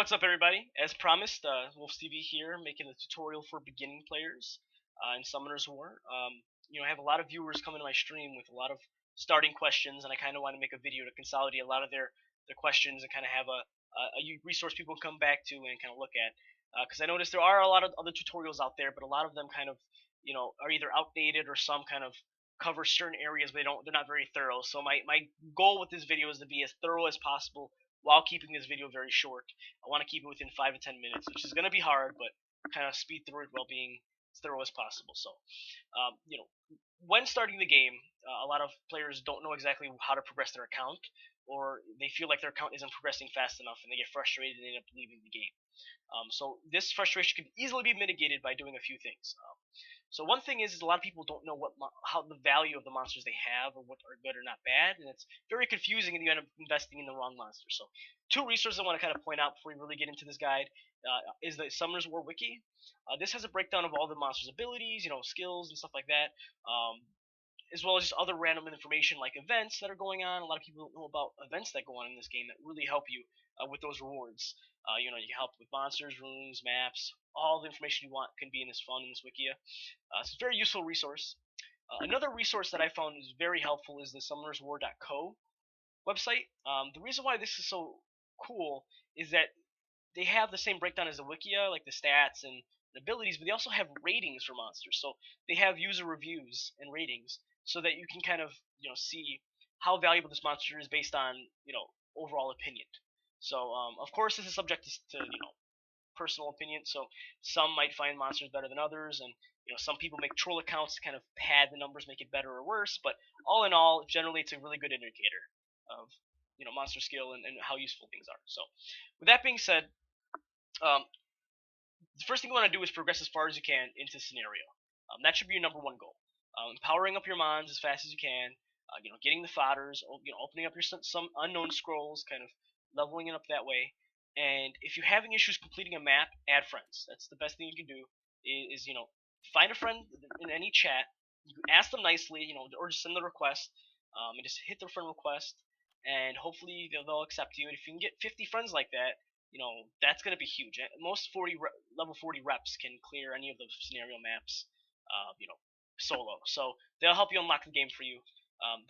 What's up, everybody? As promised, Wolf TV here, making a tutorial for beginning players in Summoner's War. I have a lot of viewers coming to my stream with a lot of starting questions, and I kind of want to make a video to consolidate a lot of their questions and kind of have a resource people can come back to and kind of look at. Because I noticed there are a lot of other tutorials out there, but a lot of them kind of, are either outdated or some kind of cover certain areas, but they're not very thorough. So my goal with this video is to be as thorough as possible while keeping this video very short. I want to keep it within 5 to 10 minutes, which is going to be hard, but kind of speed through it while being as thorough as possible. So, um, you know, when starting the game, a lot of players don't know exactly how to progress their account, or they feel like their account isn't progressing fast enough, and they get frustrated and end up leaving the game. So this frustration can easily be mitigated by doing a few things. So one thing is a lot of people don't know how the value of the monsters they have or what are good or not bad, and it's very confusing, and you end up investing in the wrong monster. So two resources I want to kind of point out before we really get into this guide is the Summoner's War Wiki. This has a breakdown of all the monsters' abilities, skills and stuff like that. As well as just other random information like events that are going on. A lot of people don't know about events that go on in this game that really help you with those rewards. You can help with monsters, runes, maps. All the information you want can be in this Wikia. It's a very useful resource. Another resource that I found is very helpful is the summonerswar.co website. The reason why this is so cool is that they have the same breakdown as the Wikia, like the stats and abilities, but they also have ratings for monsters. So they have user reviews and ratings, so that you can kind of see how valuable this monster is based on overall opinion. So of course this is subject to personal opinion. So some might find monsters better than others, and some people make troll accounts to kind of pad the numbers, make it better or worse. But all in all, generally it's a really good indicator of monster skill and how useful things are. So with that being said, the first thing you want to do is progress as far as you can into scenario. That should be your number one goal. Powering up your mons as fast as you can. Getting the fodders. Opening up some unknown scrolls, kind of leveling it up that way. And if you're having issues completing a map, add friends. That's the best thing you can do. Is find a friend in any chat. You can ask them nicely, or just send the request, and just hit their friend request, and hopefully they'll accept you. And if you can get 50 friends like that, that's going to be huge. Most level 40 reps can clear any of the scenario maps, solo. So they'll help you unlock the game for you.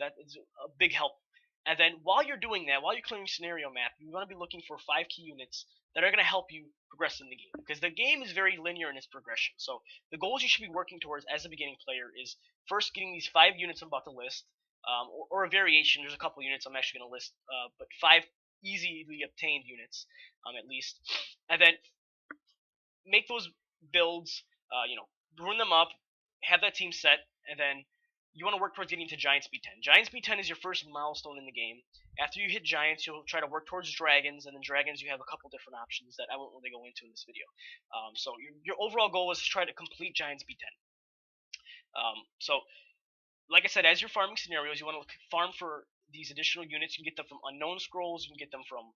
That is a big help. And then while you're doing that, while you're clearing scenario map, you want to be looking for 5 key units that are going to help you progress in the game, because the game is very linear in its progression. So the goals you should be working towards as a beginning player is first getting these 5 units I'm about to list, or a variation. There's a couple units I'm actually going to list, but 5 easily obtained units, at least, and then make those builds, rune them up, have that team set, and then you want to work towards getting to Giant Speed 10. Giant Speed 10 is your first milestone in the game. After you hit Giants, you'll try to work towards Dragons, and then Dragons you have a couple different options that I won't really go into in this video. So your overall goal is to try to complete Giant Speed 10. So, like I said, as you're farming scenarios, you want to farm for these additional units. You can get them from unknown scrolls. You can get them from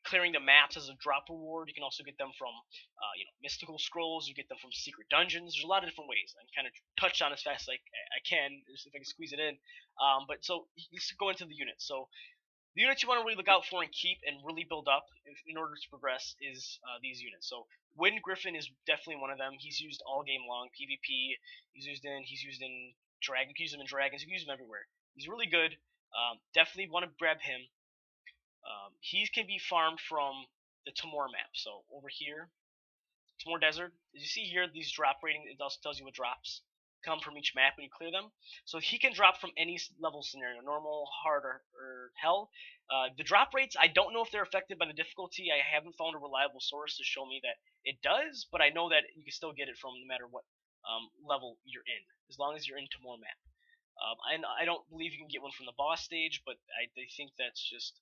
clearing the maps as a drop reward. You can also get them from mystical scrolls. You get them from secret dungeons. There's a lot of different ways. I kind of touched on as fast as I can, if I can squeeze it in. But so let's go into the units. So the units you want to really look out for and keep and really build up in order to progress is these units. So Griffon is definitely one of them. He's used all game long. PvP. He's used in Dragon. You can use him in Dragons. You can use him everywhere. He's really good. Definitely want to grab him. He can be farmed from the Timor map. So over here, Timor Desert. As you see here, these drop rating, it also tells you what drops come from each map when you clear them. So he can drop from any level scenario, normal, hard, or hell. The drop rates, I don't know if they're affected by the difficulty. I haven't found a reliable source to show me that it does, but I know that you can still get it from no matter what level you're in, as long as you're in Timor map. And I don't believe you can get one from the boss stage, but I think that's just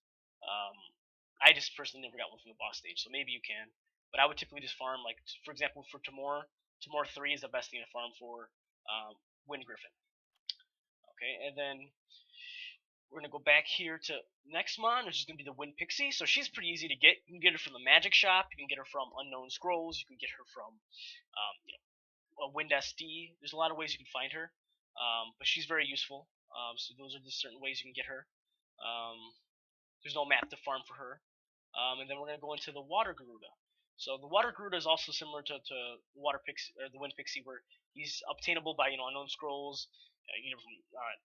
I just personally never got one from the boss stage, so maybe you can. But I would typically just farm, like, for example, for Timor 3 is the best thing to farm for Griffon. Okay, and then we're going to go back here to next mon, which is going to be the Pixie. So she's pretty easy to get. You can get her from the magic shop. You can get her from unknown scrolls. You can get her from a Wind SD. There's a lot of ways you can find her, but she's very useful. So those are the certain ways you can get her. There's no map to farm for her. And then we're gonna go into the water Gaurda. So the water Gaurda is also similar to water Pixie or the wind Pixie, where he's obtainable by unknown scrolls. You know, from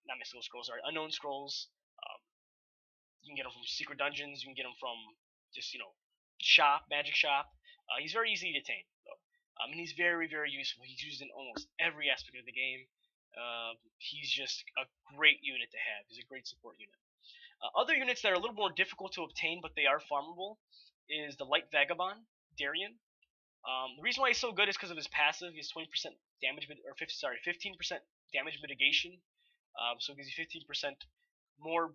not mystical scrolls, sorry, unknown scrolls. Um, you can get them from secret dungeons. You can get them from just magic shop. He's very easy to attain though, and he's very useful. He's used in almost every aspect of the game. He's just a great unit to have. He's a great support unit. Other units that are a little more difficult to obtain, but they are farmable, is the Light Vagabond, Darien. The reason why he's so good is because of his passive. He has 20% damage, or 15% damage mitigation. So it gives you 15% more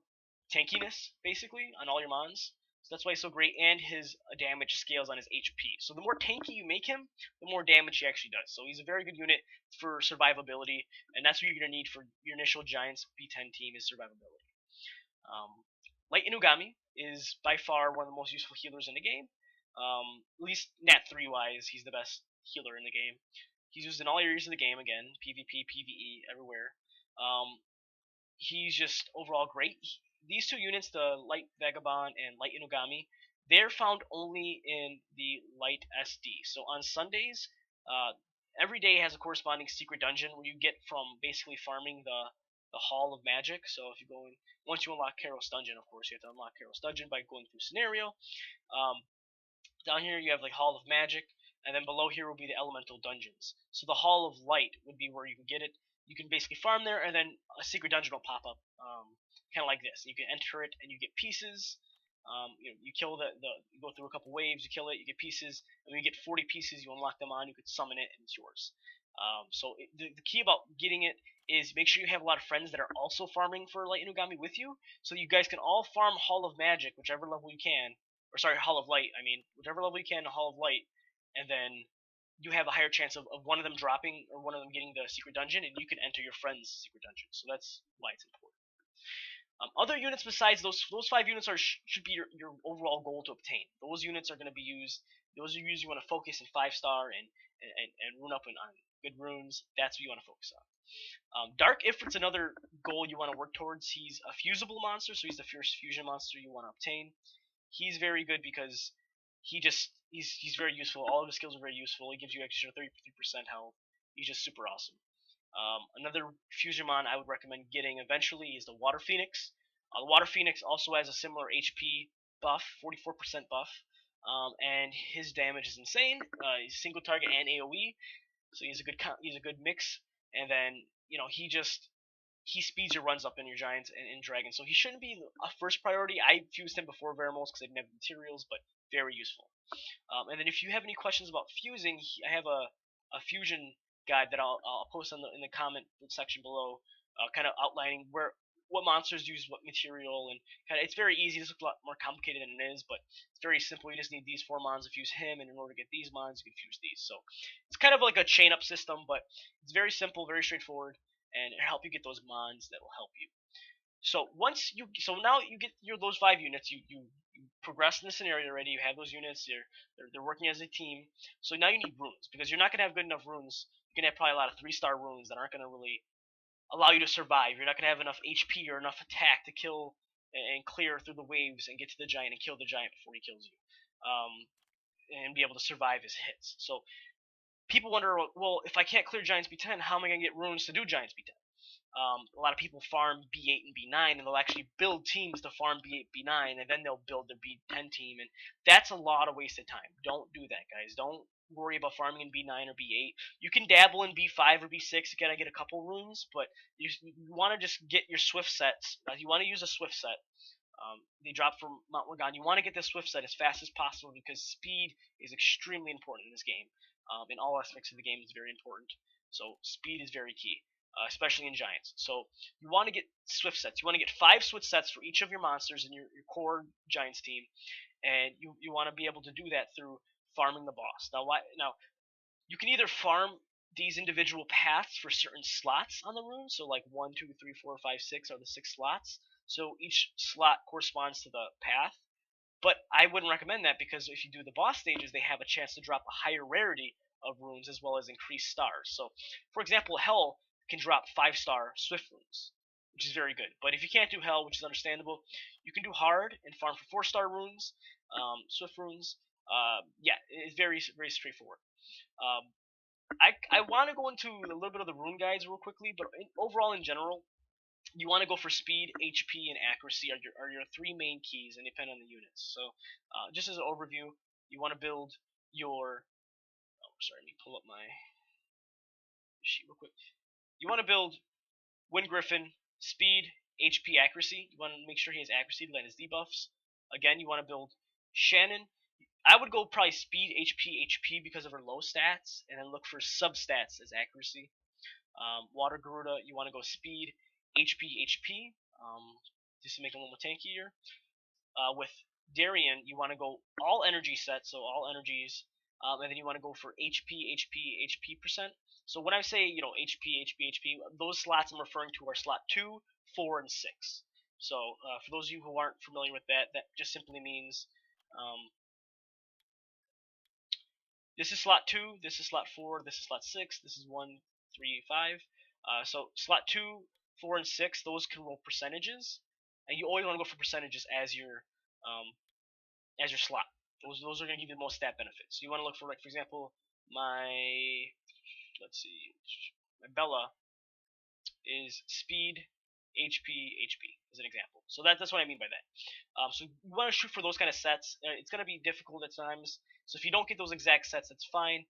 tankiness, basically, on all your mons. So that's why he's so great, and his damage scales on his HP. So the more tanky you make him, the more damage he actually does. So he's a very good unit for survivability, and that's what you're going to need for your initial Giants B10 team is survivability. Light Inugami is by far one of the most useful healers in the game. At least Nat 3 wise, he's the best healer in the game. He's used in all areas of the game again, PvP, PvE, everywhere. He's just overall great. These two units, the Light Vagabond and Light Inugami, they're found only in the Light SD. So on Sundays, every day has a corresponding secret dungeon where you get from basically farming the Hall of Magic. So if you go in, once you unlock Karos Dungeon, of course, you have to unlock Karos Dungeon by going through scenario. Down here you have like Hall of Magic, and then below here will be the Elemental Dungeons. So the Hall of Light would be where you can get it. You can basically farm there, and then a secret dungeon will pop up, kind of like this. You can enter it, and you get pieces. You kill you go through a couple waves, you kill it, you get pieces, and when you get 40 pieces, you unlock them on. You could summon it, and it's yours. The key about getting it is make sure you have a lot of friends that are also farming for Light Inugami with you, so you guys can all farm Hall of Magic, whichever level you can, or sorry, Hall of Light. I mean, whichever level you can, Hall of Light, and then you have a higher chance of one of them dropping or one of them getting the secret dungeon, and you can enter your friend's secret dungeon. So that's why it's important. Other units besides those 5 units should be your overall goal to obtain. Those units are going to be used. Those are used you want to focus in 5-star and rune up on good runes. That's what you want to focus on. Dark Ifrit's another goal you want to work towards. He's a fusible monster, so he's the first fusion monster you want to obtain. He's very good because he's very useful. All of his skills are very useful. He gives you extra 33% health. He's just super awesome. Another Fusionmon I would recommend getting eventually is the Water Phoenix. The Water Phoenix also has a similar HP buff, 44% buff, and his damage is insane. He's single target and AOE, so he's a good mix. And then he speeds your runs up in your Giants and Dragons, so he shouldn't be a first priority. I fused him before Veramos because I didn't have materials, but very useful. And then if you have any questions about fusing, I have a fusion guide that I'll post in the comment section below, kind of outlining what monsters use what material, and it's very easy. This looks a lot more complicated than it is, but it's very simple. You just need these 4 mons to fuse him, and in order to get these mons, you can fuse these. So it's kind of like a chain up system, but it's very simple, very straightforward, and it'll help you get those mons that will help you. So now you get those 5 units. You progress in the scenario already. You have those units. They're working as a team. So now you need runes, because you're not gonna have good enough runes. You're gonna have probably a lot of 3-star runes that aren't gonna really allow you to survive. You're not gonna have enough HP or enough attack to kill and clear through the waves and get to the giant and kill the giant before he kills you, and be able to survive his hits. So people wonder, well, if I can't clear Giants B10, how am I gonna get runes to do Giants B10? A lot of people farm B8 and B9, and they'll actually build teams to farm B8, B9, and then they'll build their B10 team, and that's a lot of wasted time. Don't do that, guys. Don't worry about farming in B9 or B8. You can dabble in B5 or B6 to get a couple runes, but you want to just get your Swift sets. You want to use a Swift set. They drop from Mount Wagon. You want to get the Swift set as fast as possible because speed is extremely important in this game. In all aspects of the game, it's very important. So speed is very key. Especially in Giants. So you want to get Swift sets. You want to get 5 Swift sets for each of your monsters in your core Giants team, and you want to be able to do that through farming the boss. Now you can either farm these individual paths for certain slots on the rune. So like 1, 2, 3, 4, 5, 6 are the 6 slots. So each slot corresponds to the path. But I wouldn't recommend that because if you do the boss stages, they have a chance to drop a higher rarity of runes as well as increased stars. So, for example, Hell can drop 5-star Swift runes, which is very good. But if you can't do Hell, which is understandable, you can do Hard and farm for 4-star runes. Swift runes. Yeah, it's very straightforward. Um, I want to go into a little bit of the rune guides real quickly, but overall in general, you want to go for speed, HP, and accuracy are your three main keys, and depend on the units. So, just as an overview, you want to build your. Oh, sorry, let me pull up my sheet real quick. You want to build Wind Griffon, speed, HP, accuracy. You want to make sure he has accuracy to land his debuffs. Again, you want to build Shannon. I would go probably speed, HP because of her low stats, and then look for substats as accuracy. Water Gaurda, you want to go speed, HP, just to make him a little more tankier. With Darien, you want to go all energy sets, so all energies, and then you want to go for HP percent. So when I say HP, those slots I'm referring to are slot 2, 4, and 6. So for those of you who aren't familiar with that, that just simply means this is slot 2, this is slot 4, this is slot 6, this is 1, 3, 5. So slot 2, 4, and 6, those can roll percentages, and you always want to go for percentages as your slot. Those are going to give you the most stat benefits. So you want to look for, like, for example, let's see, my Bella is speed, HP as an example. So that's what I mean by that. So you want to shoot for those kind of sets. It's going to be difficult at times. So if you don't get those exact sets, that's fine.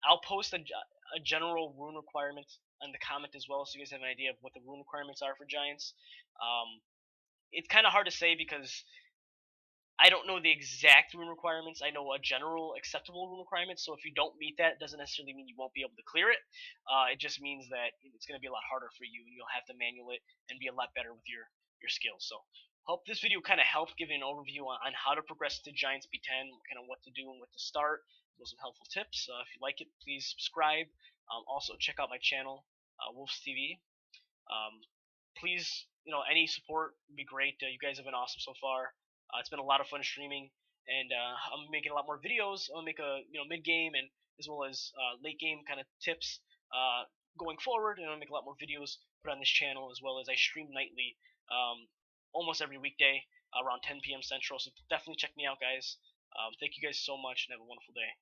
I'll post a general rune requirement in the comment as well, so you guys have an idea of what the rune requirements are for giants. It's kind of hard to say because I don't know the exact rune requirements. I know a general acceptable rune requirement, so if you don't meet that, it doesn't necessarily mean you won't be able to clear it. It just means that it's going to be a lot harder for you, and you'll have to manual it and be a lot better with your skills. So hope this video kind of helped give you an overview on how to progress to Giants B10, kind of what to do and what to start. Those are some helpful tips. If you like it, please subscribe. Also, check out my channel, Wolf's TV. Please, any support would be great. You guys have been awesome so far. It's been a lot of fun streaming, and I'm making a lot more videos. I'll make a mid game and as well as late game kind of tips going forward, and I'll make a lot more videos put on this channel as well as I stream nightly, almost every weekday around 10 p.m. Central. So definitely check me out, guys. Thank you guys so much, and have a wonderful day.